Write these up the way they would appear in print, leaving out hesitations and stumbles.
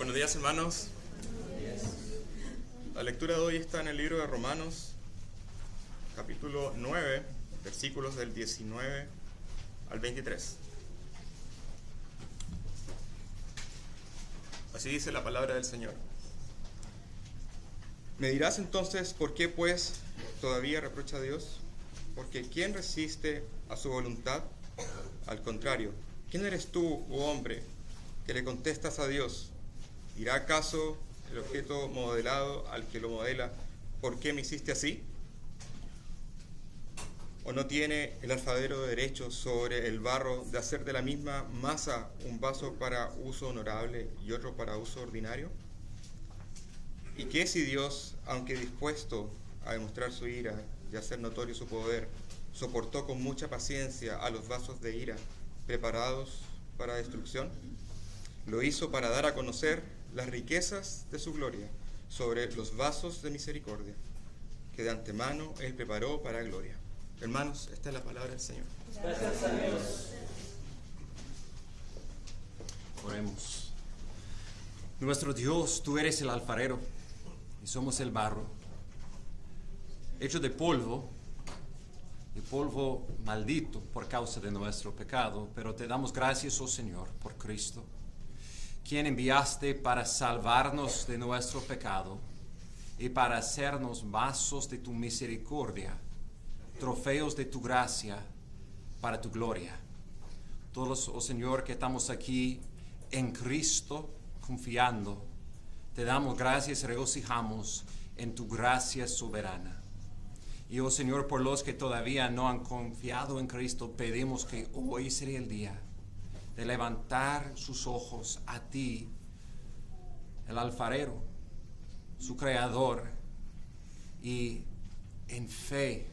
Buenos días, hermanos. La lectura de hoy está en el libro de Romanos, capítulo 9, versículos del 19 al 23. Así dice la palabra del Señor. Me dirás entonces, ¿por qué pues todavía reprocha a Dios? Porque ¿quién resiste a su voluntad? Al contrario, ¿quién eres tú, oh hombre, que le contestas a Dios? ¿Dirá acaso el objeto modelado al que lo modela, ¿por qué me hiciste así? ¿O no tiene el alfarero derecho sobre el barro de hacer de la misma masa un vaso para uso honorable y otro para uso ordinario? ¿Y qué si Dios, aunque dispuesto a demostrar su ira y hacer notorio su poder, soportó con mucha paciencia a los vasos de ira preparados para destrucción? Lo hizo para dar a conocer las riquezas de su gloria sobre los vasos de misericordia, que de antemano Él preparó para gloria. Hermanos, esta es la palabra del Señor. Gracias a Dios. Oremos. Nuestro Dios, tú eres el alfarero y somos el barro, hecho de polvo, y polvo maldito por causa de nuestro pecado, pero te damos gracias, oh Señor, por Cristo, quien enviaste para salvarnos de nuestro pecado y para hacernos vasos de tu misericordia, trofeos de tu gracia para tu gloria. Todos, oh Señor, que estamos aquí en Cristo, confiando, te damos gracias y regocijamos en tu gracia soberana. Y, oh Señor, por los que todavía no han confiado en Cristo, pedimos que hoy sería el día de levantar sus ojos a ti, el alfarero, su creador, y en fe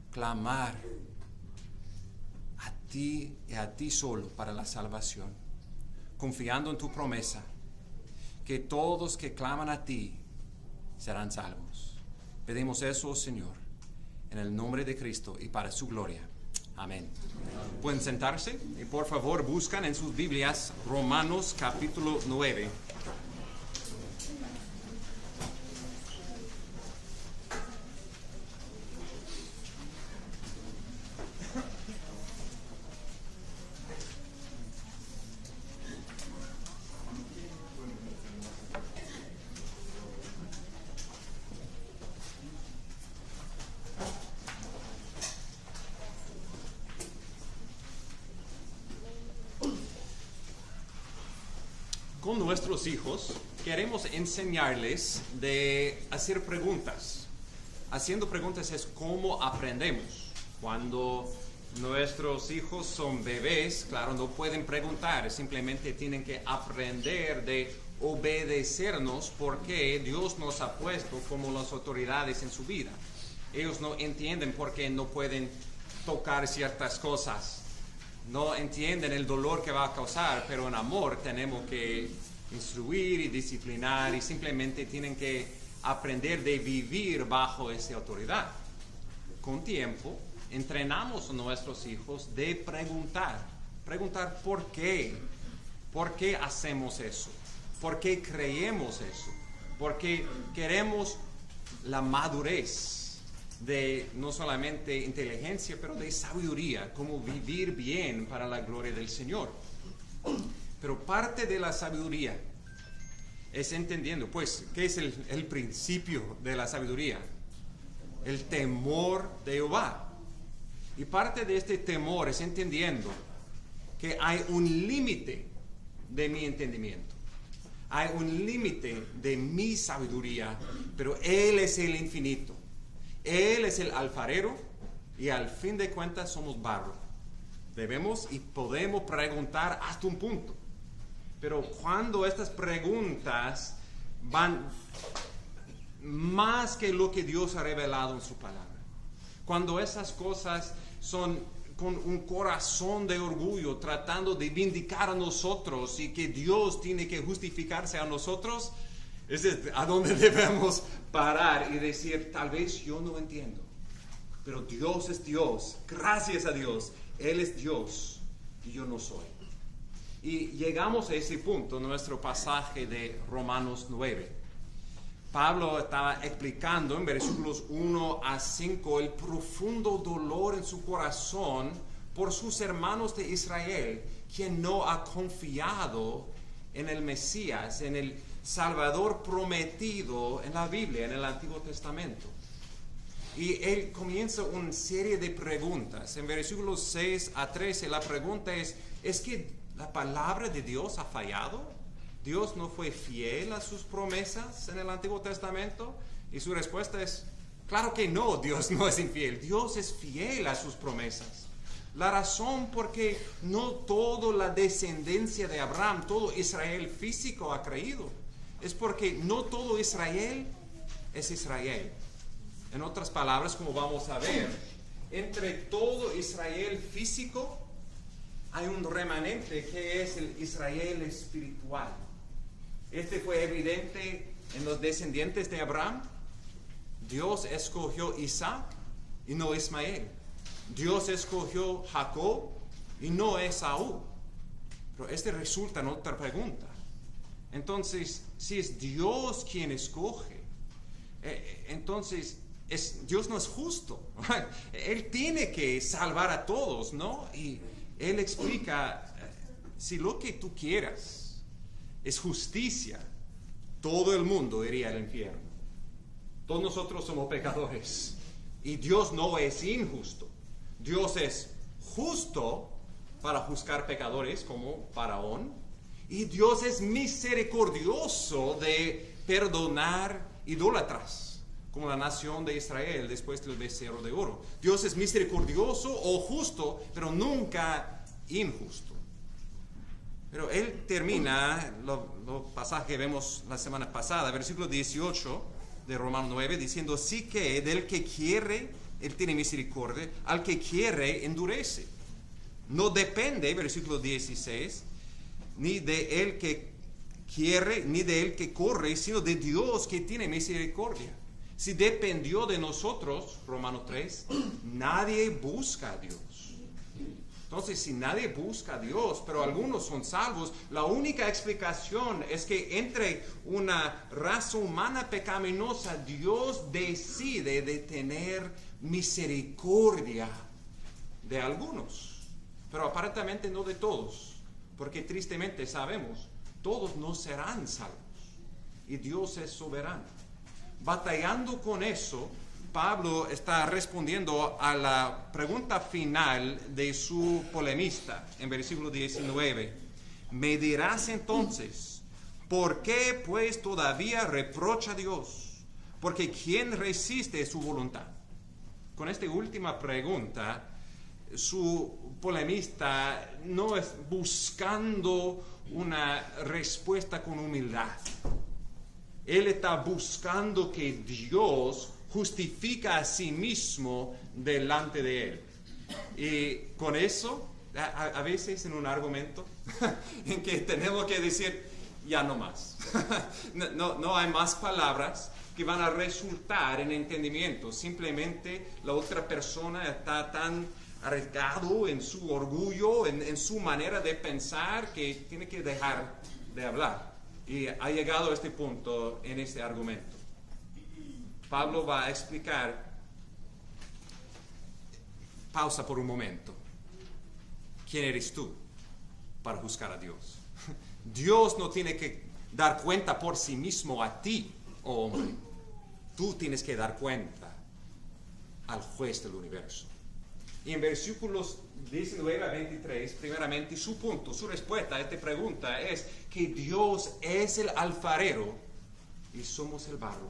clamar a ti y a ti solo para la salvación, confiando en tu promesa, que todos que claman a ti serán salvos. Pedimos eso, oh Señor, en el nombre de Cristo y para su gloria. Amén. Pueden sentarse y por favor buscan en sus Biblias Romanos capítulo 9. Con nuestros hijos queremos enseñarles de hacer preguntas. Haciendo preguntas es cómo aprendemos. Cuando nuestros hijos son bebés, claro, no pueden preguntar, simplemente tienen que aprender de obedecernos porque Dios nos ha puesto como las autoridades en su vida. Ellos no entienden por qué no pueden tocar ciertas cosas. No entienden el dolor que va a causar, pero en amor tenemos que instruir y disciplinar y simplemente tienen que aprender de vivir bajo esa autoridad. Con tiempo, entrenamos a nuestros hijos de preguntar por qué hacemos eso, por qué creemos eso, porque queremos la madurez de no solamente inteligencia, pero de sabiduría, cómo vivir bien para la gloria del Señor. Pero parte de la sabiduría es entendiendo, pues, ¿qué es el principio de la sabiduría? El temor de Jehová. Y parte de este temor es entendiendo que hay un límite de mi entendimiento. Hay un límite de mi sabiduría, pero Él es el infinito. Él es el alfarero y al fin de cuentas somos barro. Debemos y podemos preguntar hasta un punto. Pero cuando estas preguntas van más que lo que Dios ha revelado en su palabra, cuando esas cosas son con un corazón de orgullo tratando de vindicar a nosotros y que Dios tiene que justificarse a nosotros, es a donde debemos parar y decir, tal vez yo no entiendo, pero Dios es Dios, gracias a Dios, Él es Dios y yo no soy. Y llegamos a ese punto, nuestro pasaje de Romanos 9. Pablo estaba explicando en versículos 1 a 5 el profundo dolor en su corazón por sus hermanos de Israel, quien no ha confiado en el Mesías, en el Salvador prometido en la Biblia, en el Antiguo Testamento. Y él comienza una serie de preguntas. En versículos 6 a 13 la pregunta ¿es que la palabra de Dios ha fallado? ¿Dios no fue fiel a sus promesas en el Antiguo Testamento? Y su respuesta es, claro que no, Dios no es infiel. Dios es fiel a sus promesas. La razón por qué no toda la descendencia de Abraham, todo Israel físico ha creído, es porque no todo Israel es Israel. En otras palabras, como vamos a ver, entre todo Israel físico hay un remanente que es el Israel espiritual. Este fue evidente en los descendientes de Abraham. Dios escogió Isaac y no Ismael. Dios escogió Jacob y no Esaú. Pero resulta en otra pregunta. Entonces, si es Dios quien escoge, entonces Dios no es justo. Él tiene que salvar a todos, ¿no? Y Él explica, si lo que tú quieras es justicia, todo el mundo iría al infierno. Todos nosotros somos pecadores. Y Dios no es injusto. Dios es justo para juzgar pecadores como Faraón. Y Dios es misericordioso de perdonar idólatras, como la nación de Israel después del becerro de oro. Dios es misericordioso o justo, pero nunca injusto. Pero él termina, lo pasaje que vemos la semana pasada, versículo 18 de Romanos 9, diciendo, sí que del que quiere, él tiene misericordia, al que quiere, endurece. No depende, versículo 16, ni de él que quiere, ni de él que corre, sino de Dios que tiene misericordia. Si dependió de nosotros, Romanos 3, nadie busca a Dios. Entonces, si nadie busca a Dios, pero algunos son salvos, la única explicación es que entre una raza humana pecaminosa, Dios decide de tener misericordia de algunos, pero aparentemente no de todos, porque tristemente sabemos, todos no serán salvos, y Dios es soberano. Batallando con eso, Pablo está respondiendo a la pregunta final de su polemista en versículo 19. Me dirás entonces, ¿por qué pues todavía reprocha a Dios? Porque ¿quién resiste su voluntad? Con esta última pregunta, su polemista no es buscando una respuesta con humildad. Él está buscando que Dios justifica a sí mismo delante de él. Y con eso, a veces en un argumento, en que tenemos que decir, ya no más. No hay más palabras que van a resultar en entendimiento. Simplemente la otra persona está tan arraigado en su orgullo, en su manera de pensar, que tiene que dejar de hablar. Y ha llegado a este punto en este argumento. Pablo va a explicar, pausa por un momento, ¿quién eres tú para juzgar a Dios? Dios no tiene que dar cuenta por sí mismo a ti, oh hombre. Tú tienes que dar cuenta al juez del universo. Y en versículos 19 a 23, primeramente, su punto, su respuesta a esta pregunta es que Dios es el alfarero y somos el barro.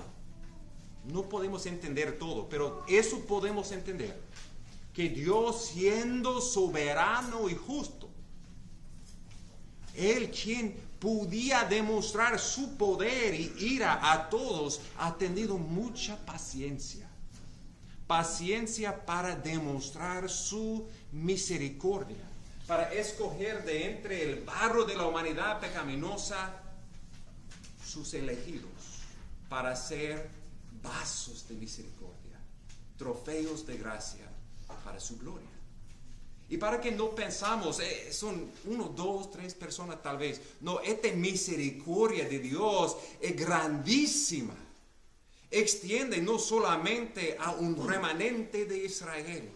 No podemos entender todo, pero eso podemos entender, que Dios, siendo soberano y justo, Él quien podía demostrar su poder y ira a todos, ha tenido mucha paciencia. Paciencia para demostrar su misericordia, para escoger de entre el barro de la humanidad pecaminosa sus elegidos, para ser vasos de misericordia, trofeos de gracia para su gloria. Y para que no pensamos, son 1, 2, 3 personas tal vez. No, esta misericordia de Dios es grandísima. Extiende no solamente a un remanente de Israel,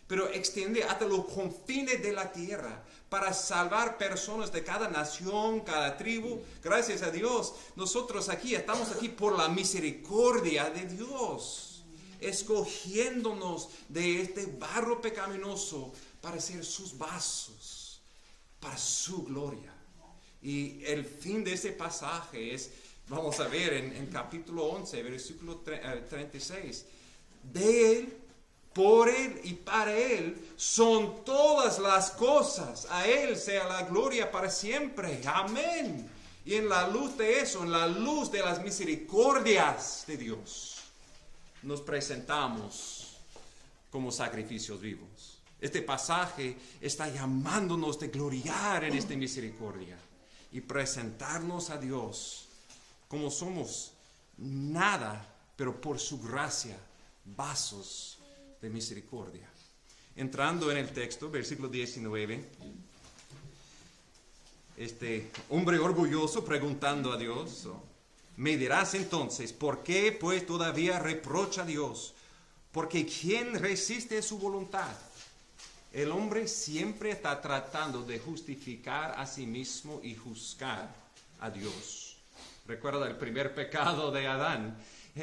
pero extiende hasta los confines de la tierra para salvar personas de cada nación, cada tribu. Gracias a Dios, nosotros estamos aquí por la misericordia de Dios, escogiéndonos de este barro pecaminoso para ser sus vasos, para su gloria. Y el fin de ese pasaje es, vamos a ver en capítulo 11, versículo 36, de Él, por Él y para Él son todas las cosas. A Él sea la gloria para siempre. Amén. Y en la luz de eso, en la luz de las misericordias de Dios, nos presentamos como sacrificios vivos. Este pasaje está llamándonos de gloriar en esta misericordia y presentarnos a Dios como somos, nada, pero por su gracia, vasos de misericordia. Entrando en el texto, versículo 19, este hombre orgulloso preguntando a Dios, me dirás entonces, ¿por qué pues todavía reprocha a Dios? Porque ¿quién resiste su voluntad? El hombre siempre está tratando de justificar a sí mismo y juzgar a Dios. Recuerda el primer pecado de Adán.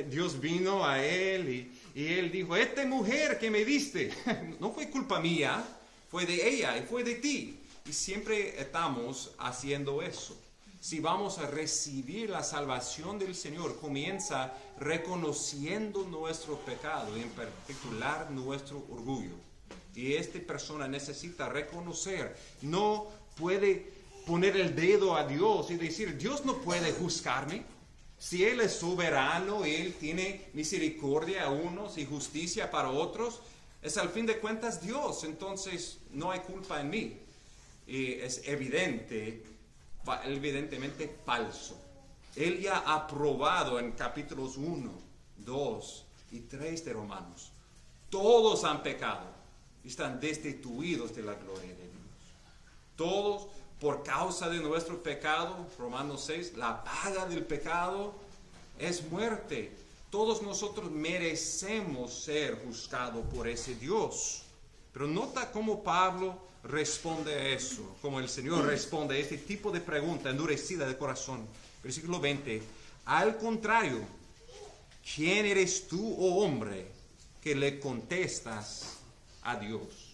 Dios vino a él y él dijo, esta mujer que me diste, no fue culpa mía, fue de ella y fue de ti. Y siempre estamos haciendo eso. Si vamos a recibir la salvación del Señor, comienza reconociendo nuestro pecado y en particular nuestro orgullo. Y esta persona necesita reconocer, no puede poner el dedo a Dios y decir, Dios no puede juzgarme. Si Él es soberano y Él tiene misericordia a unos y justicia para otros, es al fin de cuentas Dios, entonces no hay culpa en mí. Y es evidentemente falso. Él ya ha probado en capítulos 1, 2 y 3 de Romanos. Todos han pecado y están destituidos de la gloria de Dios. Todos por causa de nuestro pecado, Romanos 6, la paga del pecado es muerte. Todos nosotros merecemos ser juzgados por ese Dios. Pero nota cómo Pablo responde a eso, como el Señor responde a este tipo de pregunta endurecida de corazón. Versículo 20, al contrario, ¿quién eres tú, oh hombre, que le contestas a Dios?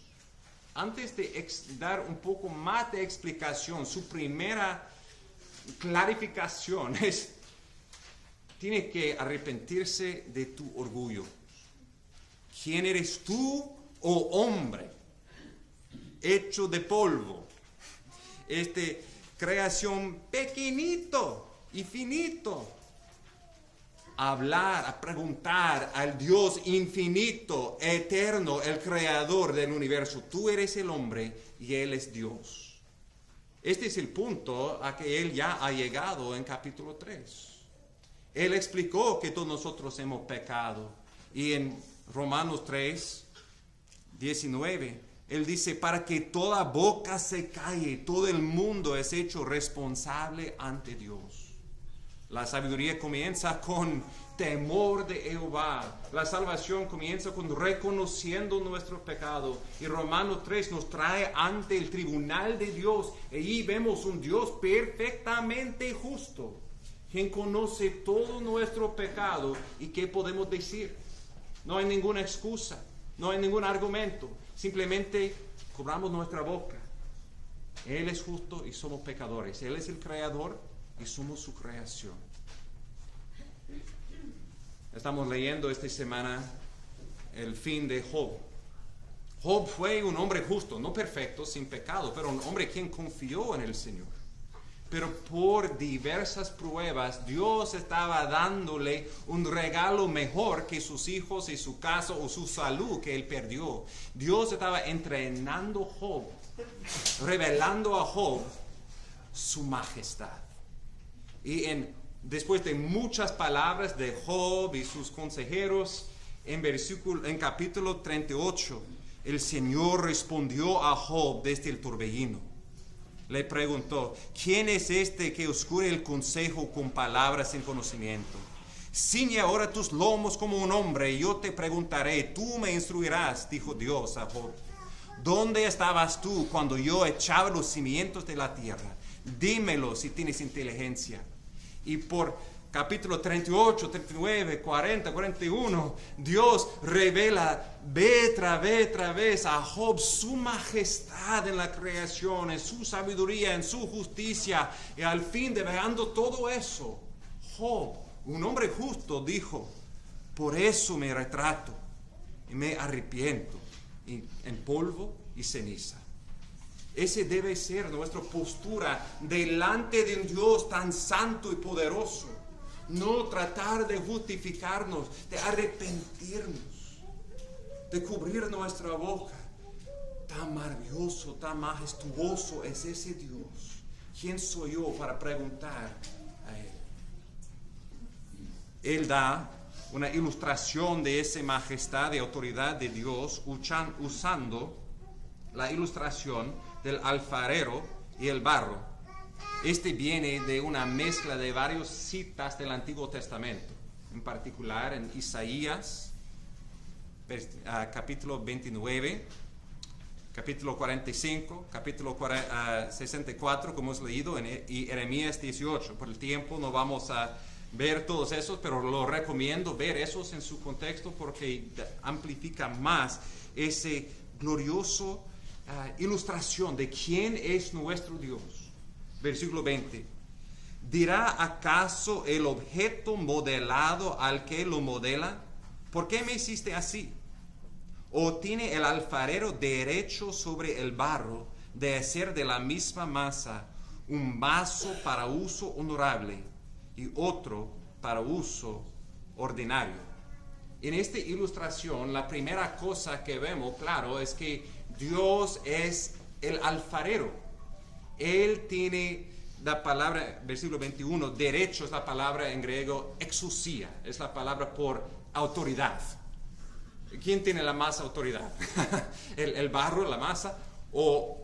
Antes de dar un poco más de explicación, su primera clarificación es, tiene que arrepentirse de tu orgullo. ¿Quién eres tú, oh hombre, hecho de polvo? Creación pequeñito y finito. Hablar, a preguntar al Dios infinito, eterno, el creador del universo. Tú eres el hombre y Él es Dios. Este es el punto a que Él ya ha llegado en capítulo 3. Él explicó que todos nosotros hemos pecado. Y en Romanos 3, 19, Él dice, para que toda boca se calle, todo el mundo es hecho responsable ante Dios. La sabiduría comienza con temor de Jehová. La salvación comienza con reconociendo nuestro pecado. Y Romanos 3 nos trae ante el tribunal de Dios. Y allí vemos un Dios perfectamente justo, quien conoce todo nuestro pecado. ¿Y qué podemos decir? No hay ninguna excusa, no hay ningún argumento. Simplemente cobramos nuestra boca. Él es justo y somos pecadores. Él es el creador y somos su creación. Estamos leyendo esta semana el fin de Job. Job fue un hombre justo, no perfecto, sin pecado, pero un hombre quien confió en el Señor. Pero por diversas pruebas, Dios estaba dándole un regalo mejor que sus hijos y su casa o su salud que él perdió. Dios estaba entrenando a Job, revelando a Job su majestad. Y después de muchas palabras de Job y sus consejeros, en capítulo 38, el Señor respondió a Job desde el torbellino. Le preguntó: ¿quién es este que oscure el consejo con palabras sin conocimiento? Ciñe ahora tus lomos como un hombre, y yo te preguntaré, tú me instruirás, dijo Dios a Job. ¿Dónde estabas tú cuando yo echaba los cimientos de la tierra? Dímelo si tienes inteligencia. Y por capítulo 38, 39, 40, 41, Dios revela otra vez a Job su majestad en la creación, en su sabiduría, en su justicia. Y al fin, devengando todo eso, Job, un hombre justo, dijo: por eso me retrato y me arrepiento en polvo y ceniza. Ese debe ser nuestra postura delante de un Dios tan santo y poderoso. No tratar de justificarnos, de arrepentirnos, de cubrir nuestra boca. Tan maravilloso, tan majestuoso es ese Dios. ¿Quién soy yo para preguntar a Él? Él da una ilustración de esa majestad y autoridad de Dios usando la ilustración del alfarero y el barro. Este viene de una mezcla de varias citas del Antiguo Testamento, en particular en Isaías, capítulo 29, capítulo 45, capítulo 64, como hemos leído, y Jeremías 18. Por el tiempo no vamos a ver todos esos, pero lo recomiendo ver esos en su contexto porque amplifica más ese glorioso ilustración de quién es nuestro Dios. Versículo 20. ¿Dirá acaso el objeto modelado al que lo modela: ¿por qué me hiciste así? ¿O tiene el alfarero derecho sobre el barro de hacer de la misma masa un vaso para uso honorable y otro para uso ordinario? En esta ilustración, la primera cosa que vemos, claro, es que Dios es el alfarero. Él tiene la palabra, versículo 21, derecho es la palabra en griego exousia, es la palabra por autoridad. ¿Quién tiene la más autoridad? ¿El barro, la masa, o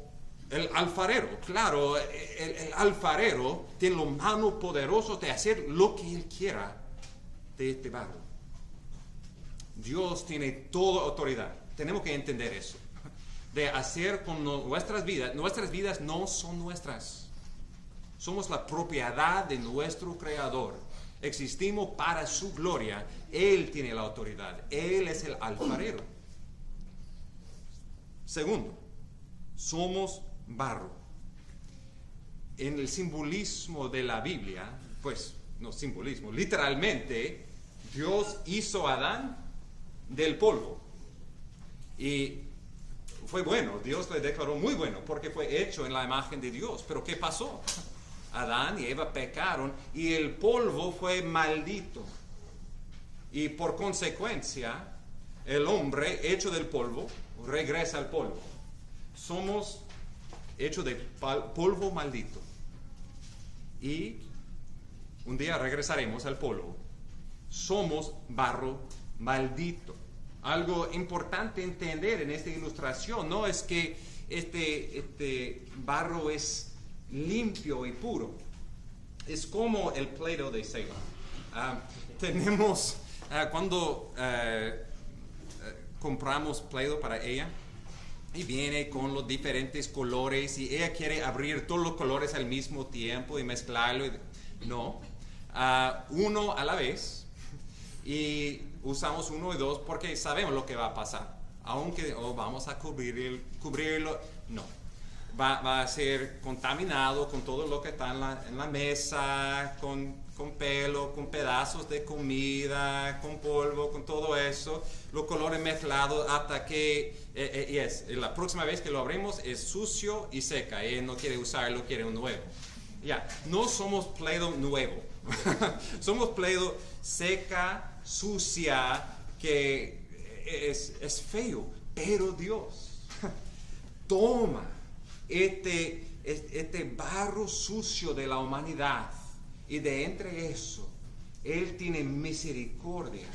el alfarero? Claro, el alfarero tiene la mano poderosa de hacer lo que él quiera de este barro. Dios tiene toda autoridad. Tenemos que entender eso. De hacer con nuestras vidas no son nuestras. Somos la propiedad de nuestro Creador. Existimos para su gloria. Él tiene la autoridad. Él es el alfarero. Segundo, somos barro. En el simbolismo de la Biblia, pues, no simbolismo, literalmente, Dios hizo a Adán del polvo. Y fue bueno, Dios le declaró muy bueno, porque fue hecho en la imagen de Dios. Pero ¿qué pasó? Adán y Eva pecaron y el polvo fue maldito. Y por consecuencia, el hombre hecho del polvo regresa al polvo. Somos hechos de polvo maldito. Y un día regresaremos al polvo. Somos barro maldito. Algo importante entender en esta ilustración no es que este barro es limpio y puro. Es como el Play-Doh de Sega. Tenemos, cuando compramos Play-Doh para ella, y viene con los diferentes colores, y ella quiere abrir todos los colores al mismo tiempo y mezclarlo. No, uno a la vez. Y usamos 1 y 2 porque sabemos lo que va a pasar. Aunque vamos a cubrirlo, no. Va a ser contaminado con todo lo que está en la mesa, con pelo, con pedazos de comida, con polvo, con todo eso. Los colores mezclados hasta que la próxima vez que lo abrimos es sucio y seca. Él no quiere usarlo, quiere un nuevo. Ya, no somos Play-Doh nuevo. Somos Play-Doh seca, sucia, que es feo, pero Dios toma este barro sucio de la humanidad y de entre eso Él tiene misericordia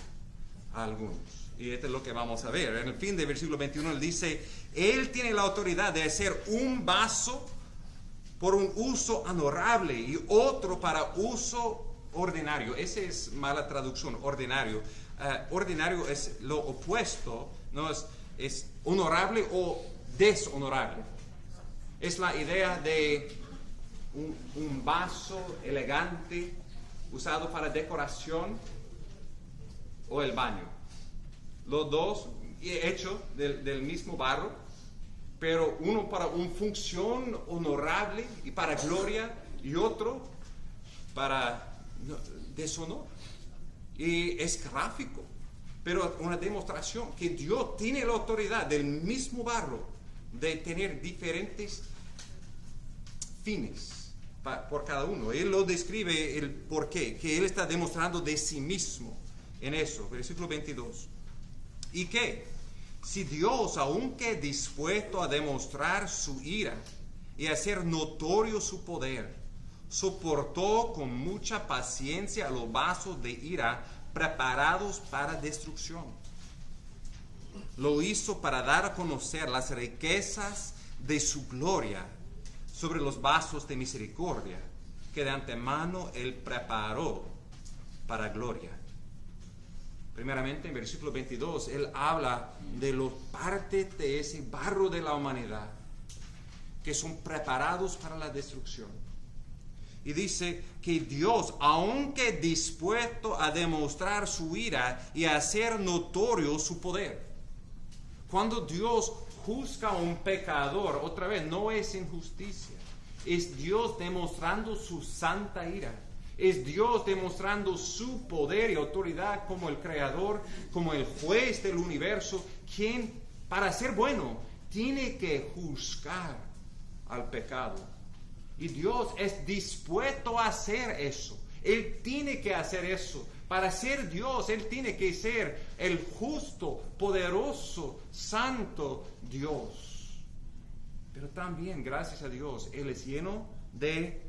a algunos Y esto es lo que vamos a ver. En el fin del versículo 21 él dice, Él tiene la autoridad de hacer un vaso por un uso honorable y otro para uso ordinario. Esa es mala traducción, ordinario. Ordinario es lo opuesto, no es honorable o deshonorable. Es la idea de un vaso elegante usado para decoración o el baño. Los dos hechos del mismo barro, pero uno para una función honorable y para gloria y otro para deshonor. Y es gráfico, pero una demostración que Dios tiene la autoridad del mismo barro de tener diferentes fines por cada uno. Él lo describe el porqué, que Él está demostrando de sí mismo en eso. Versículo 22. ¿Y qué? Si Dios, aunque dispuesto a demostrar su ira y hacer notorio su poder, soportó con mucha paciencia los vasos de ira preparados para destrucción, lo hizo para dar a conocer las riquezas de su gloria sobre los vasos de misericordia que de antemano Él preparó para gloria. Primeramente, en versículo 22, Él habla de los partes de ese barro de la humanidad que son preparados para la destrucción. Y dice que Dios, aunque dispuesto a demostrar su ira y a hacer notorio su poder. Cuando Dios juzga a un pecador, otra vez, no es injusticia. Es Dios demostrando su santa ira. Es Dios demostrando su poder y autoridad como el creador, como el juez del universo, quien, para ser bueno, tiene que juzgar al pecado. Y Dios es dispuesto a hacer eso. Él tiene que hacer eso. Para ser Dios, Él tiene que ser el justo, poderoso, santo Dios. Pero también, gracias a Dios, Él es lleno de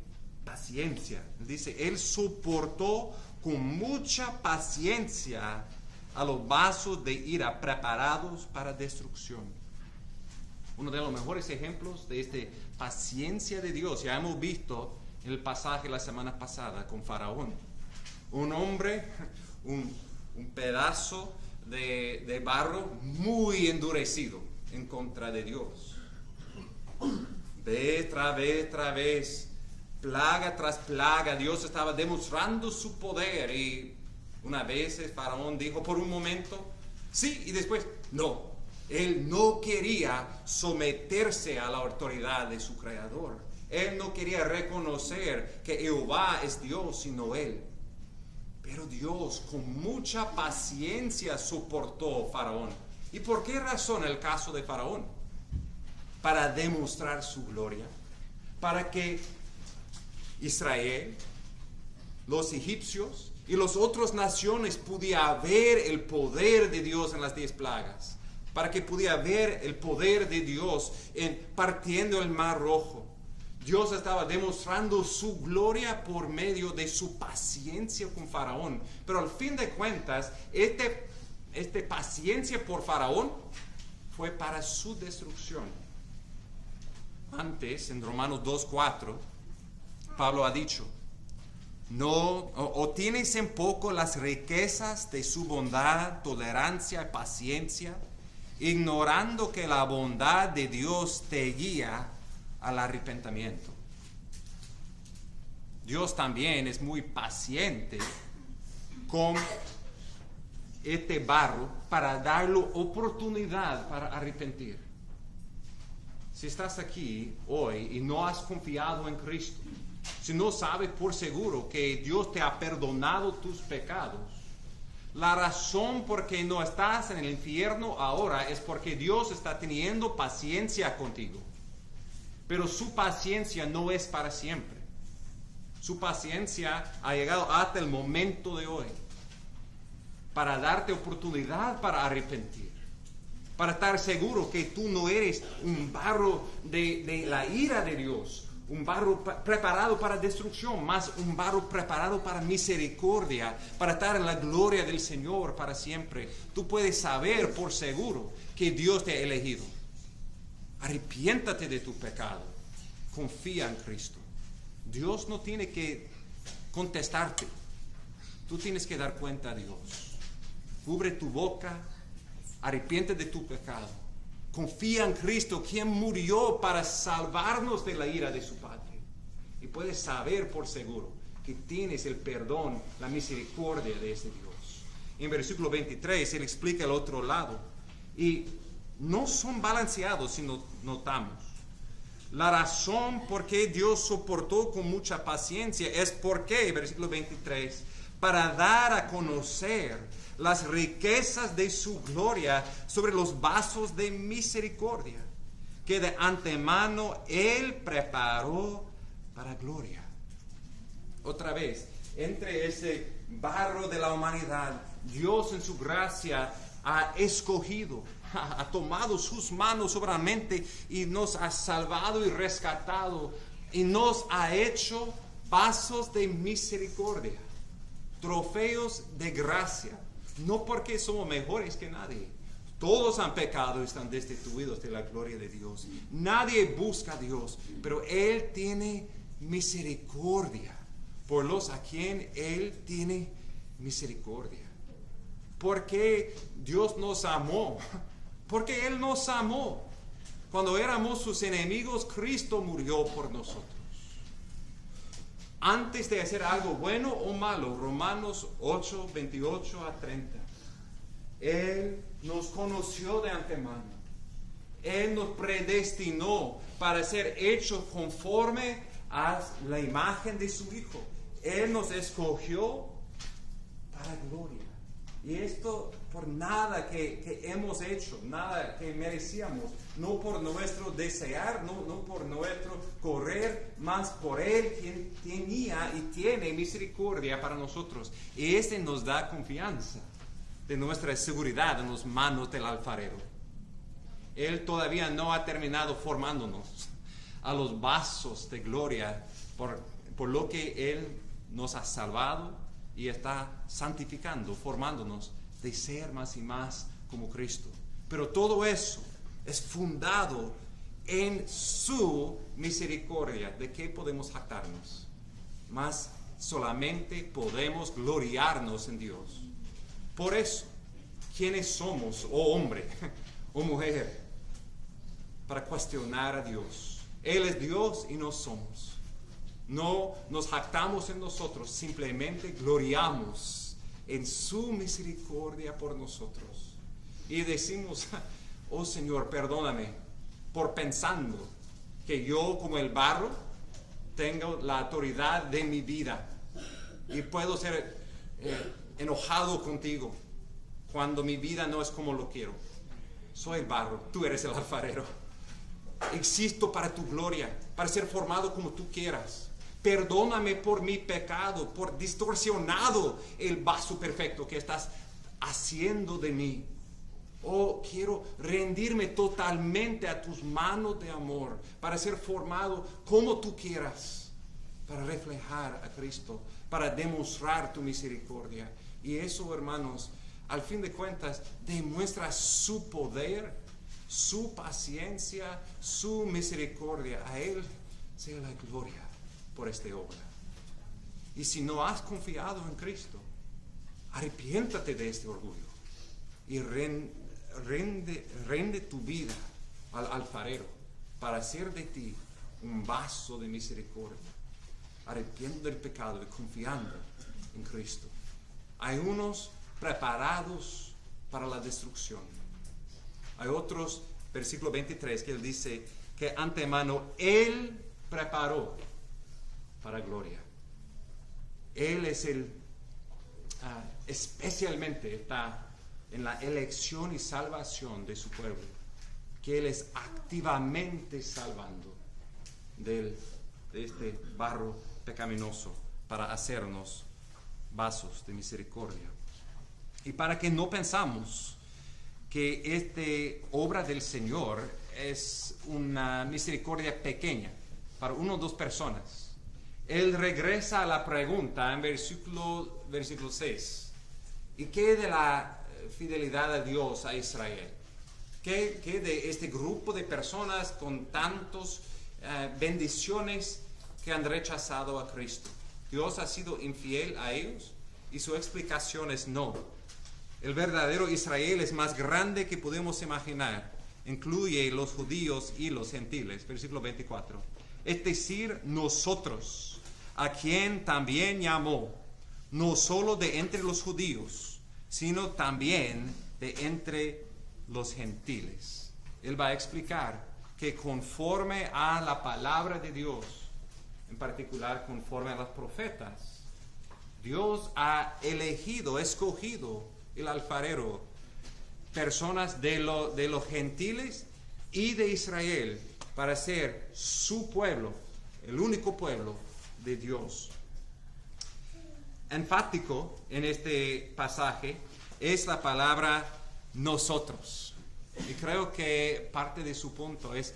paciencia. Dice, Él soportó con mucha paciencia a los vasos de ira preparados para destrucción. Uno de los mejores ejemplos de esta paciencia de Dios, ya hemos visto en el pasaje la semana pasada con Faraón. Un hombre, un pedazo de barro muy endurecido en contra de Dios. Vez tras vez, plaga tras plaga, Dios estaba demostrando su poder. Y una vez el Faraón dijo por un momento, sí, y después, no. Él no quería someterse a la autoridad de su creador. Él no quería reconocer que Jehová es Dios, sino Él. Pero Dios con mucha paciencia soportó a Faraón. ¿Y por qué razón el caso de Faraón? Para demostrar su gloria. Para que Israel, los egipcios y las otras naciones pudieran ver el poder de Dios en las 10 plagas. Para que pudiera ver el poder de Dios en partiendo el mar rojo. Dios estaba demostrando su gloria por medio de su paciencia con Faraón. Pero al fin de cuentas, esta paciencia por Faraón fue para su destrucción. Antes, en Romanos 2:4, Pablo ha dicho, no, o tienes en poco las riquezas de su bondad, tolerancia y paciencia, ignorando que la bondad de Dios te guía al arrepentimiento. Dios también es muy paciente con este barro para darle oportunidad para arrepentir. Si estás aquí hoy y no has confiado en Cristo, si no sabes por seguro que Dios te ha perdonado tus pecados, la razón por qué no estás en el infierno ahora es porque Dios está teniendo paciencia contigo. Pero su paciencia no es para siempre. Su paciencia ha llegado hasta el momento de hoy para darte oportunidad para arrepentir. Para estar seguro que tú no eres un barro de la ira de Dios, un barro preparado para destrucción, más un barro preparado para misericordia, para estar en la gloria del Señor para siempre. Tú puedes saber por seguro que Dios te ha elegido. Arrepiéntate de tu pecado. Confía en Cristo. Dios no tiene que contestarte. Tú tienes que dar cuenta a Dios. Cubre tu boca. Arrepiéntete de tu pecado. Confía en Cristo, quien murió para salvarnos de la ira de su Padre. Y puedes saber por seguro que tienes el perdón, la misericordia de ese Dios. En versículo 23, Él explica el otro lado. Y no son balanceados si notamos. La razón por qué Dios soportó con mucha paciencia es porque, versículo 23, para dar a conocer las riquezas de su gloria sobre los vasos de misericordia, que de antemano Él preparó para gloria. Otra vez, entre ese barro de la humanidad, Dios en su gracia ha escogido, ha tomado sus manos soberanamente y nos ha salvado y rescatado y nos ha hecho vasos de misericordia, trofeos de gracia, no porque somos mejores que nadie. Todos han pecado y están destituidos de la gloria de Dios. Nadie busca a Dios, pero Él tiene misericordia por los a quien Él tiene misericordia. Porque Dios nos amó, porque Él nos amó. Cuando éramos sus enemigos, Cristo murió por nosotros. Antes de hacer algo bueno o malo, Romanos 8, 28 a 30. Él nos conoció de antemano. Él nos predestinó para ser hechos conforme a la imagen de su Hijo. Él nos escogió para gloria. Y esto por nada que hemos hecho, nada que merecíamos, no por nuestro desear, no por nuestro correr, más por Él quien tenía y tiene misericordia para nosotros. Y este nos da confianza de nuestra seguridad en las manos del alfarero. Él todavía no ha terminado formándonos a los vasos de gloria por lo que Él nos ha salvado y está santificando, formándonos de ser más y más como Cristo. Pero todo eso es fundado en su misericordia. ¿De qué podemos jactarnos? Más solamente podemos gloriarnos en Dios. Por eso, ¿quiénes somos, oh hombre o mujer, para cuestionar a Dios? Él es Dios y no somos. No nos jactamos en nosotros, simplemente gloriamos en su misericordia por nosotros. Y decimos, oh Señor, perdóname por pensando que yo como el barro tengo la autoridad de mi vida y puedo ser enojado contigo cuando mi vida no es como lo quiero. Soy el barro, tú eres el alfarero. Existo para tu gloria, para ser formado como tú quieras. Perdóname por mi pecado, por distorsionado el vaso perfecto que estás haciendo de mí. Oh, quiero rendirme totalmente a tus manos de amor para ser formado como tú quieras, para reflejar a Cristo, para demostrar tu misericordia. Y eso, hermanos, al fin de cuentas, demuestra su poder, su paciencia, su misericordia. A Él sea la gloria por esta obra. Y si no has confiado en Cristo, arrepiéntate de este orgullo y rende tu vida al alfarero para hacer de ti un vaso de misericordia, arrepentiendo del pecado y confiando en Cristo. Hay unos preparados para la destrucción. Hay otros, versículo 23, que él dice que antemano Él preparó para gloria. Él es especialmente está en la elección y salvación de su pueblo, que Él es activamente salvando de este barro pecaminoso para hacernos vasos de misericordia. Y para que no pensamos que esta obra del Señor es una misericordia pequeña, para una o dos personas. Él regresa a la pregunta en versículo 6. ¿Y qué de la fidelidad a Dios, a Israel? ¿Qué de este grupo de personas con tantas bendiciones que han rechazado a Cristo? ¿Dios ha sido infiel a ellos? Y su explicación es no. El verdadero Israel es más grande que podemos imaginar. Incluye los judíos y los gentiles. Versículo 24. Es decir, nosotros, a quien también llamó, no solo de entre los judíos, sino también de entre los gentiles. Él va a explicar que conforme a la palabra de Dios, en particular conforme a los profetas, Dios ha escogido el alfarero, personas de los gentiles y de Israel, para ser su pueblo, el único pueblo de Dios. Enfático en este pasaje es la palabra nosotros. Y creo que parte de su punto es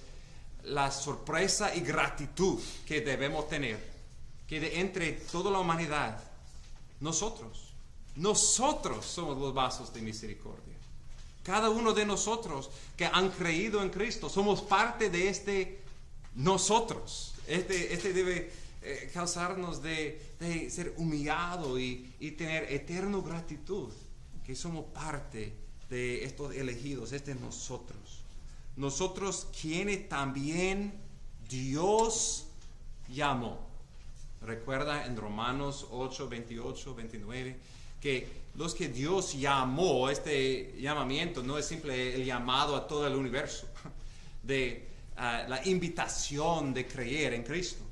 la sorpresa y gratitud que debemos tener, que de entre toda la humanidad, nosotros somos los vasos de misericordia. Cada uno de nosotros que han creído en Cristo, somos parte de este nosotros. Este debe causarnos de ser humillado y tener eterna gratitud, que somos parte de estos elegidos, nosotros. Nosotros quienes también Dios llamó. Recuerda en Romanos 8, 28, 29, que los que Dios llamó, este llamamiento no es simple el llamado a todo el universo, de la invitación de creer en Cristo.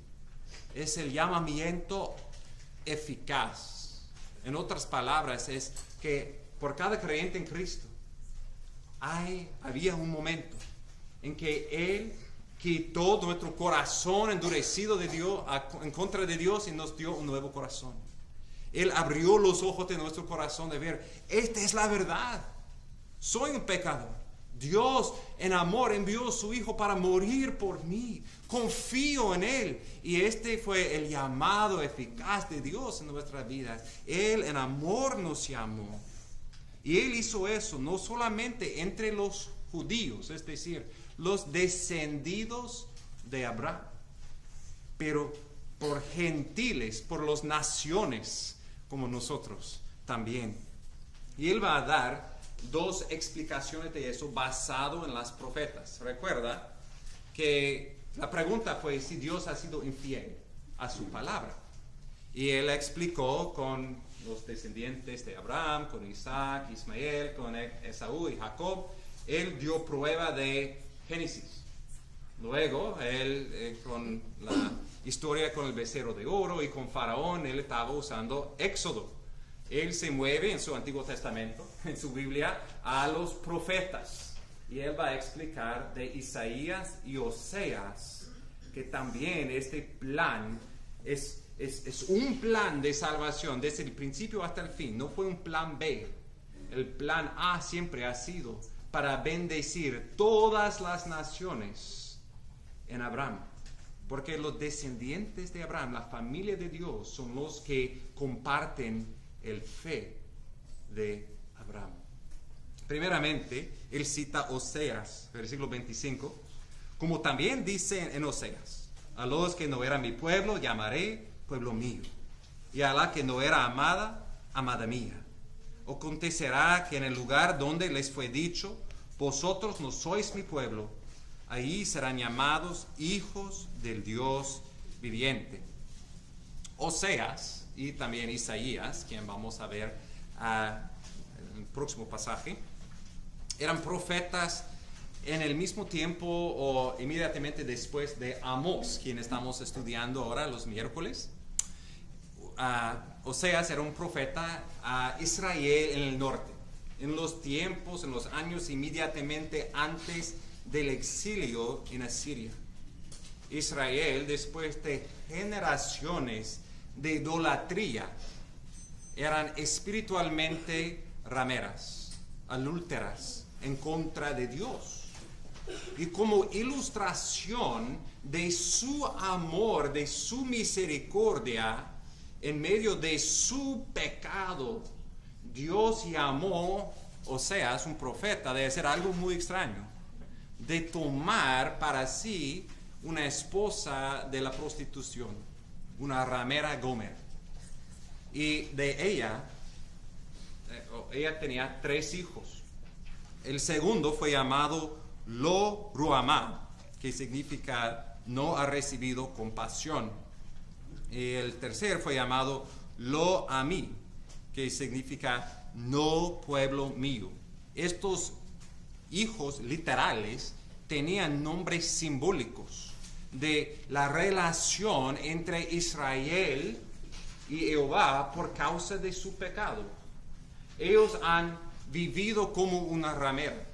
Es el llamamiento eficaz. En otras palabras, es que por cada creyente en Cristo había un momento en que Él quitó nuestro corazón endurecido de Dios, en contra de Dios, y nos dio un nuevo corazón. Él abrió los ojos de nuestro corazón de ver, esta es la verdad. Soy un pecador. Dios en amor envió a su Hijo para morir por mí. Confío en Él. Y este fue el llamado eficaz de Dios en nuestras vidas. Él en amor nos llamó. Y Él hizo eso no solamente entre los judíos, es decir, los descendidos de Abraham, pero por gentiles, por las naciones como nosotros también. Y Él va a dar dos explicaciones de eso basado en las profetas. Recuerda que la pregunta fue si Dios ha sido infiel a su palabra. Y Él explicó con los descendientes de Abraham, con Isaac, Ismael, con Esaú y Jacob. Él dio prueba de Génesis. Luego, él con la historia con el becerro de oro y con Faraón, él estaba usando Éxodo. Él se mueve en su Antiguo Testamento, en su Biblia, a los profetas. Y él va a explicar de Isaías y Oseas que también este plan es un plan de salvación desde el principio hasta el fin. No fue un plan B. El plan A siempre ha sido para bendecir todas las naciones en Abraham. Porque los descendientes de Abraham, la familia de Dios, son los que comparten el fe de Abraham. Primeramente, él cita Oseas, versículo 25, como también dice en Oseas: a los que no eran mi pueblo llamaré pueblo mío, y a la que no era amada, amada mía. Acontecerá que en el lugar donde les fue dicho, vosotros no sois mi pueblo, ahí serán llamados hijos del Dios viviente. Oseas y también Isaías, quien vamos a ver en el próximo pasaje, eran profetas en el mismo tiempo o inmediatamente después de Amós, quien estamos estudiando ahora los miércoles. Oseas era un profeta a Israel en el norte, en los tiempos, en los años inmediatamente antes del exilio en Asiria. Israel, después de generaciones de idolatría, eran espiritualmente rameras, adúlteras, en contra de Dios. y como ilustración de su amor, de su misericordia, en medio de su pecado, Dios llamó Oseas, un profeta, de hacer algo muy extraño, de tomar para sí una esposa de la prostitución, una ramera Gomer. Y de ella tenía 3 hijos. El segundo fue llamado Lo Ruhamá, que significa no ha recibido compasión. Y el tercer fue llamado Lo Amí, que significa no pueblo mío. Estos hijos literales tenían nombres simbólicos de la relación entre Israel y Jehová por causa de su pecado. Ellos han vivido como una ramera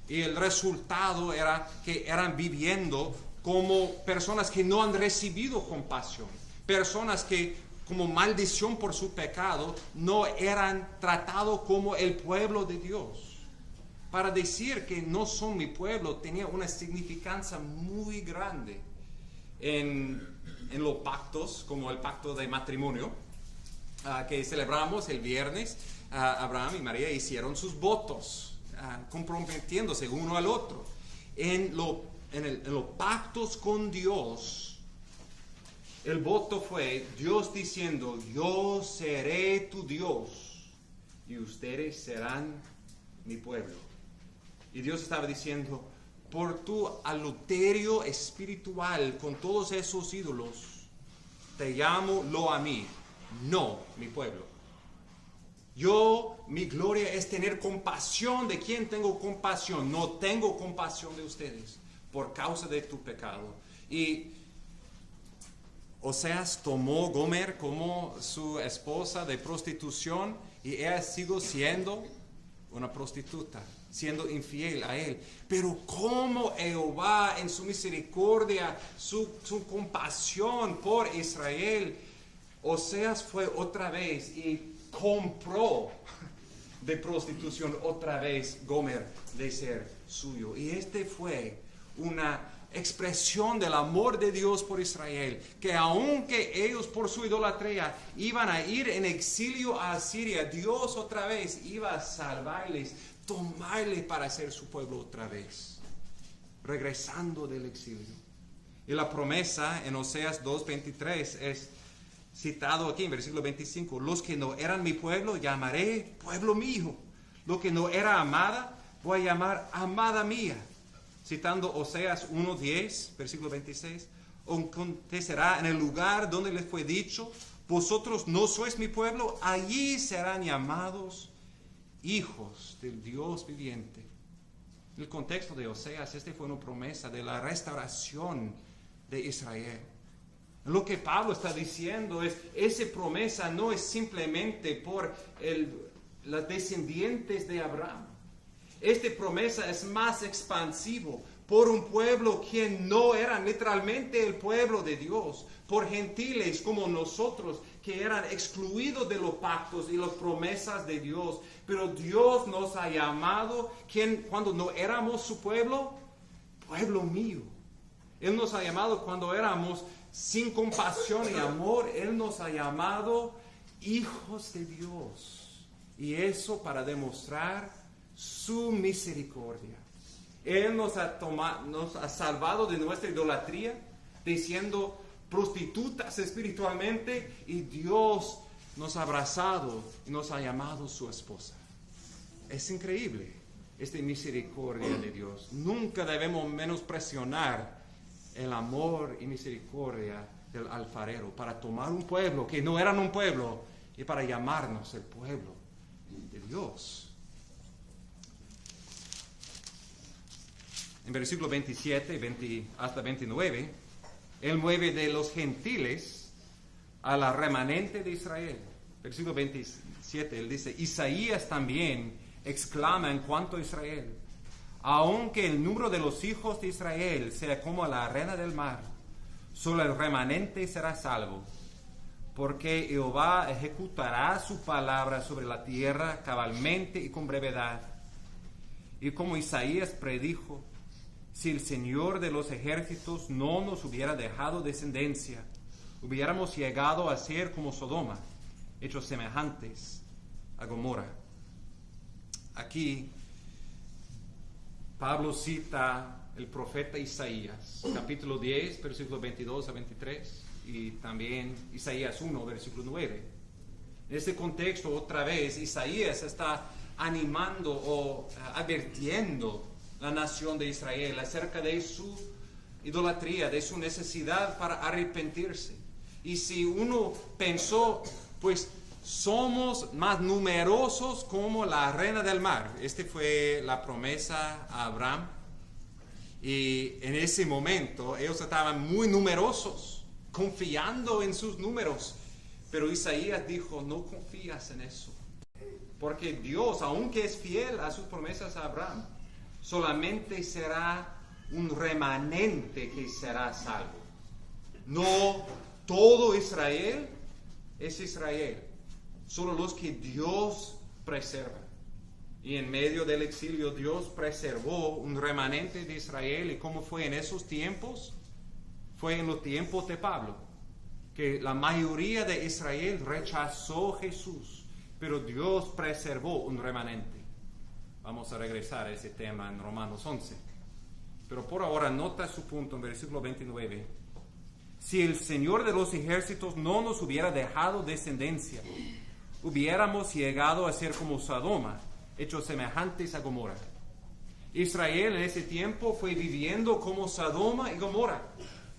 y el resultado era que eran viviendo como personas que no han recibido compasión, personas que como maldición por su pecado no eran tratados como el pueblo de Dios. Para decir que no son mi pueblo tenía una significancia muy grande en los pactos, como el pacto de matrimonio que celebramos el viernes. Abraham y María hicieron sus votos, comprometiéndose uno al otro. En los pactos con Dios, el voto fue Dios diciendo: yo seré tu Dios y ustedes serán mi pueblo. Y Dios estaba diciendo: por tu adulterio espiritual con todos esos ídolos, te llamo Lo Amí, no mi pueblo. Mi gloria es tener compasión de quien tengo compasión. No tengo compasión de ustedes por causa de tu pecado. Y Oseas tomó Gomer como su esposa de prostitución y ella siguió siendo una prostituta, siendo infiel a él. Pero como Jehová en su misericordia, su compasión por Israel, Oseas fue otra vez y compró de prostitución otra vez Gomer de ser suyo. Y este fue una expresión del amor de Dios por Israel, que aunque ellos por su idolatría iban a ir en exilio a Asiria, Dios otra vez iba a salvarles, tomarles para ser su pueblo otra vez, regresando del exilio. Y la promesa en Oseas 2:23 es citado aquí en versículo 25: los que no eran mi pueblo llamaré pueblo mío, lo que no era amada voy a llamar amada mía. Citando Oseas 1:10, versículo 26, acontecerá en el lugar donde les fue dicho: vosotros no sois mi pueblo, allí serán llamados hijos del Dios viviente. En el contexto de Oseas, fue una promesa de la restauración de Israel. Lo que Pablo está diciendo es: esa promesa no es simplemente por los descendientes de Abraham. Esta promesa es más expansivo por un pueblo que no era literalmente el pueblo de Dios, por gentiles como nosotros que eran excluidos de los pactos y las promesas de Dios. Pero Dios nos ha llamado, cuando no éramos su pueblo, pueblo mío. Él nos ha llamado cuando éramos sin compasión y amor. Él nos ha llamado hijos de Dios. Y eso para demostrar su misericordia. Él nos ha salvado de nuestra idolatría, de siendo prostitutas espiritualmente, y Dios nos ha abrazado y nos ha llamado su esposa. Es increíble esta misericordia de Dios. Nunca debemos menospreciar el amor y misericordia del alfarero para tomar un pueblo que no eran un pueblo y para llamarnos el pueblo de Dios. En versículo 27 hasta 29, Él mueve de los gentiles a la remanente de Israel. Versículo 27, Él dice: Isaías también exclama en cuanto a Israel: aunque el número de los hijos de Israel sea como la arena del mar, solo el remanente será salvo, porque Jehová ejecutará su palabra sobre la tierra cabalmente y con brevedad. Y como Isaías predijo, si el Señor de los ejércitos no nos hubiera dejado descendencia, hubiéramos llegado a ser como Sodoma, hechos semejantes a Gomorra. Aquí Pablo cita el profeta Isaías, capítulo 10, versículos 22 a 23, y también Isaías 1, versículo 9. En este contexto, otra vez, Isaías está animando o advirtiendo la nación de Israel acerca de su idolatría, de su necesidad para arrepentirse. Y si uno pensó, pues somos más numerosos como la arena del mar. Esta fue la promesa a Abraham. Y en ese momento ellos estaban muy numerosos, confiando en sus números. Pero Isaías dijo, no confías en eso. Porque Dios, aunque es fiel a sus promesas a Abraham, solamente será un remanente que será salvo. No todo Israel es Israel, solo los que Dios preserva. Y en medio del exilio Dios preservó un remanente de Israel. ¿Y cómo fue en esos tiempos? Fue en los tiempos de Pablo, que la mayoría de Israel rechazó a Jesús, pero Dios preservó un remanente. Vamos a regresar a ese tema en Romanos 11. Pero por ahora nota su punto en versículo 29. Si el Señor de los ejércitos no nos hubiera dejado descendencia, hubiéramos llegado a ser como Sodoma, hechos semejantes a Gomorra. Israel en ese tiempo fue viviendo como Sodoma y Gomorra,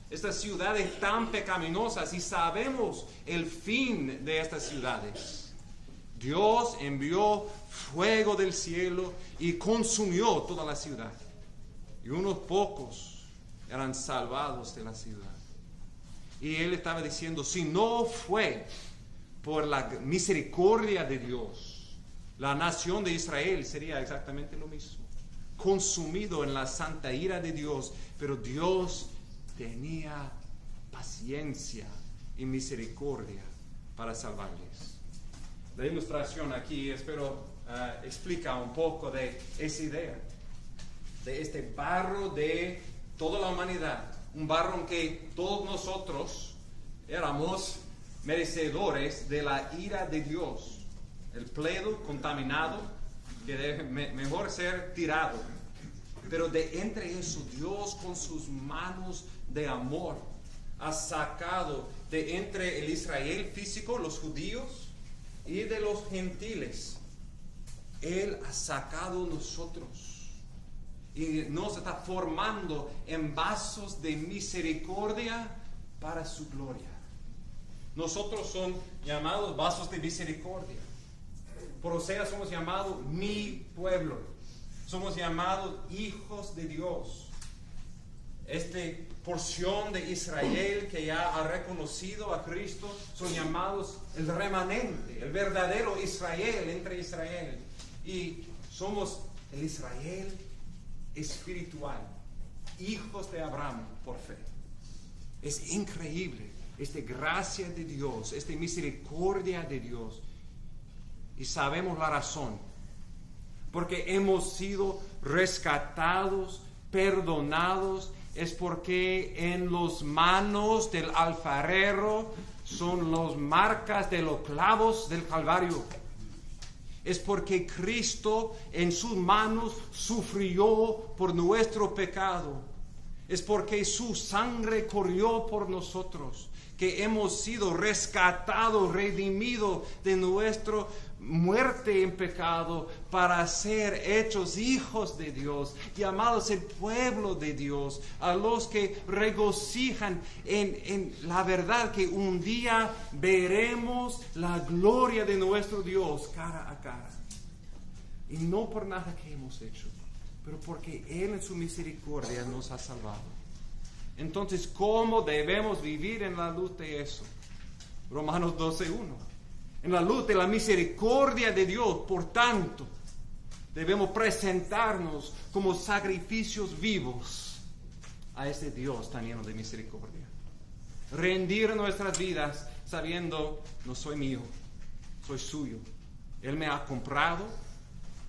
estas ciudades tan pecaminosas, y sabemos el fin de estas ciudades. Dios envió fuego del cielo y consumió toda la ciudad, y unos pocos eran salvados de la ciudad. Y él estaba diciendo, si no fue por la misericordia de Dios, la nación de Israel sería exactamente lo mismo, consumido en la santa ira de Dios. Pero Dios tenía paciencia y misericordia para salvarles. La ilustración aquí, espero, explica un poco de esa idea, de este barro de toda la humanidad, un barro en que todos nosotros éramos merecedores de la ira de Dios, el pledo contaminado que debe mejor ser tirado. Pero de entre eso, Dios con sus manos de amor ha sacado de entre el Israel físico, los judíos, y de los gentiles. Él ha sacado nosotros y nos está formando en vasos de misericordia para su gloria. Nosotros somos llamados vasos de misericordia. Por Oseas somos llamados mi pueblo. Somos llamados hijos de Dios. Esta porción de Israel que ya ha reconocido a Cristo son llamados el remanente, el verdadero Israel entre Israel. Y somos el Israel espiritual, hijos de Abraham por fe. Es increíble esta gracia de Dios, esta misericordia de Dios. Y sabemos la razón, porque hemos sido rescatados, perdonados. Es porque en las manos del alfarero son las marcas de los clavos del Calvario. Es porque Cristo en sus manos sufrió por nuestro pecado. Es porque su sangre corrió por nosotros, que hemos sido rescatados, redimidos de nuestra muerte en pecado, para ser hechos hijos de Dios, llamados el pueblo de Dios, a los que regocijan en la verdad que un día veremos la gloria de nuestro Dios cara a cara. Y no por nada que hemos hecho, pero porque Él en su misericordia nos ha salvado. Entonces, ¿cómo debemos vivir en la luz de eso? Romanos 12:1. En la luz de la misericordia de Dios, por tanto, debemos presentarnos como sacrificios vivos a ese Dios tan lleno de misericordia. Rendir nuestras vidas sabiendo, no soy mío, soy suyo. Él me ha comprado,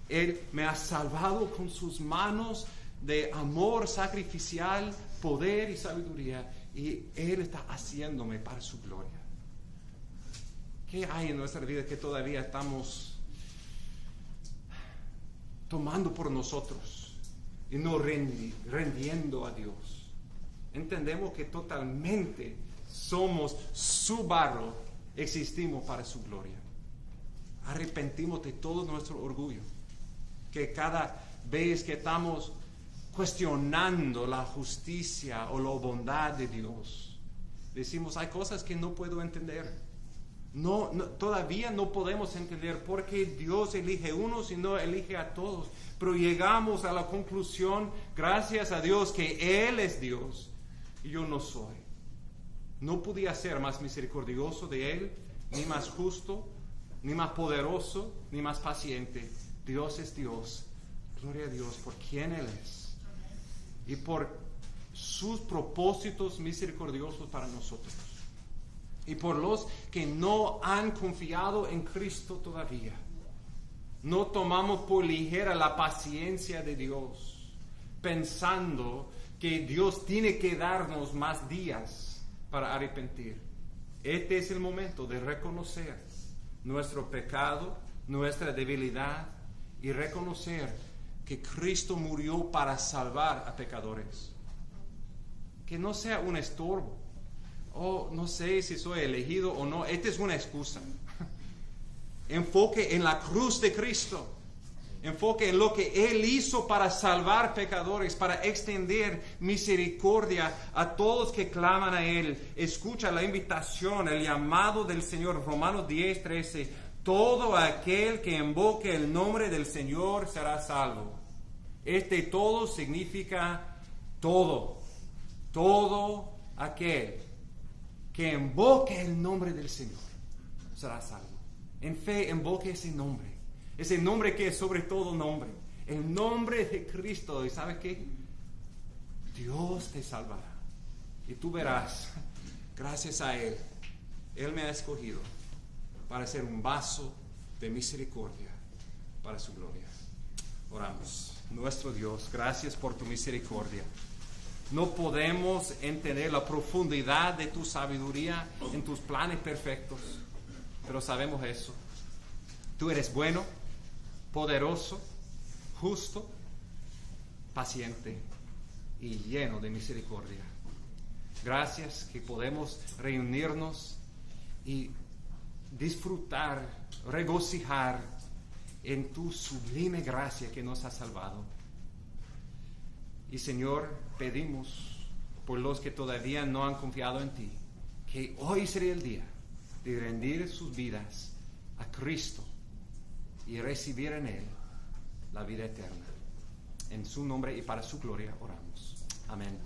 Él me ha salvado con sus manos de amor sacrificial, poder y sabiduría, y Él está haciéndome para su gloria. ¿Qué hay en nuestra vida que todavía estamos tomando por nosotros y no rendiendo a Dios? Entendemos que totalmente somos su barro, existimos para su gloria. Arrepentimos de todo nuestro orgullo, que cada vez que estamos cuestionando la justicia o la bondad de Dios, decimos, hay cosas que no puedo entender. Todavía no podemos entender por qué Dios elige unos y no elige a todos. Pero llegamos a la conclusión, gracias a Dios, que Él es Dios y yo no soy. No podía ser más misericordioso de Él, ni más justo, ni más poderoso, ni más paciente. Dios es Dios. Gloria a Dios por quien Él es y por sus propósitos misericordiosos para nosotros. Y por los que no han confiado en Cristo todavía. No tomamos por ligera la paciencia de Dios, pensando que Dios tiene que darnos más días para arrepentir. Este es el momento de reconocer nuestro pecado, nuestra debilidad, y reconocer que Cristo murió para salvar a pecadores. Que no sea un estorbo. No sé si soy elegido o no. Esta es una excusa. Enfoque en la cruz de Cristo. Enfoque en lo que Él hizo para salvar pecadores, para extender misericordia a todos que claman a Él. Escucha la invitación, el llamado del Señor. Romanos 10:13. Todo aquel que invoque el nombre del Señor será salvo. Este todo significa todo. Todo aquel que invoque el nombre del Señor será salvo. En fe invoque ese nombre que es sobre todo nombre, el nombre de Cristo. ¿Y sabe qué? Dios te salvará. Y tú verás, gracias a Él, Él me ha escogido para ser un vaso de misericordia para su gloria. Oramos. Nuestro Dios, gracias por tu misericordia. No podemos entender la profundidad de tu sabiduría en tus planes perfectos, pero sabemos eso. Tú eres bueno, poderoso, justo, paciente y lleno de misericordia. Gracias que podemos reunirnos y disfrutar, regocijar en tu sublime gracia que nos ha salvado. Y Señor, pedimos por los que todavía no han confiado en ti, que hoy sería el día de rendir sus vidas a Cristo y recibir en Él la vida eterna. En su nombre y para su gloria oramos. Amén.